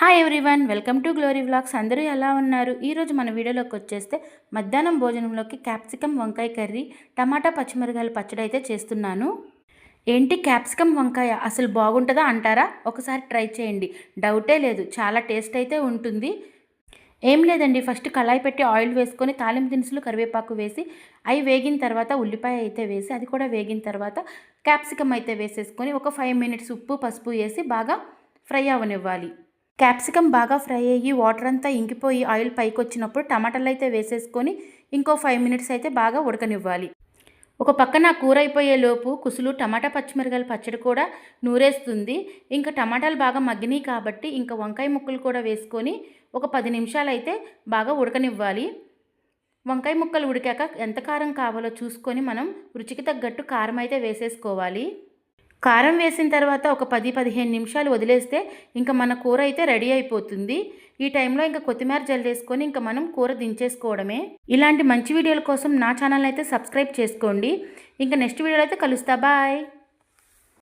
Hi everyone, welcome to glory vlogs. అందరూ ఎలా ఉన్నారు? ఈరోజు మన వీడియోలోకి వచ్చేస్తే మధ్యాహ్నం భోజనంలోకి క్యాప్సికమ్ వంకాయ కర్రీ, టమాటా పచ్చిమిరకాయల పచ్చడి అయితే చేస్తున్నాను. ఏంటి క్యాప్సికమ్ వంకాయ అసలు బాగుంటుందా అంటారా? ఒకసారి ట్రై చేయండి, డౌటే లేదు, చాలా టేస్ట్ అయితే ఉంటుంది. ఏం లేదండి, ఫస్ట్ కళాయి పెట్టి ఆయిల్ వేసుకొని తాలింపు దినుసులు కరివేపాకు వేసి అవి వేగిన తర్వాత ఉల్లిపాయ అయితే వేసి అది కూడా వేగిన తర్వాత క్యాప్సికమ్ అయితే వేసేసుకొని ఒక 5 మినిట్స్ ఉప్పు పసుపు వేసి బాగా ఫ్రై అవ్వనివ్వాలి. క్యాప్సికమ్ బాగా ఫ్రై అయ్యి వాటర్ అంతా ఇంకిపోయి ఆయిల్ పైకి వచ్చినప్పుడు టమాటాలు అయితే వేసేసుకొని ఇంకో 5 మినిట్స్ అయితే బాగా ఉడకనివ్వాలి. ఒక పక్కన కూర అయిపోయేలోపు కుసులు టమాటా పచ్చిమిరకాయల పచ్చడి కూడా నూరేస్తుంది. ఇంకా టమాటాలు బాగా మగ్గినాయి కాబట్టి ఇంకా వంకాయ ముక్కలు కూడా వేసుకొని ఒక 10 నిమిషాలు అయితే బాగా ఉడకనివ్వాలి. వంకాయ ముక్కలు ఉడికాక ఎంత కారం కావాలో చూసుకొని మనం రుచికి తగ్గట్టు కారం అయితే వేసేసుకోవాలి. కారం వేసిన తర్వాత ఒక 10-15 నిమిషాలు వదిలేస్తే ఇంకా మన కూర అయితే రెడీ అయిపోతుంది. ఈ టైంలో ఇంకా కొత్తిమీర జల్లేసుకొని ఇంకా మనం కూర దించేసుకోవడమే. ఇలాంటి మంచి వీడియోల కోసం నా ఛానల్ అయితే సబ్స్క్రైబ్ చేసుకోండి. ఇంకా నెక్స్ట్ వీడియోలో అయితే కలుస్తా. బాయ్.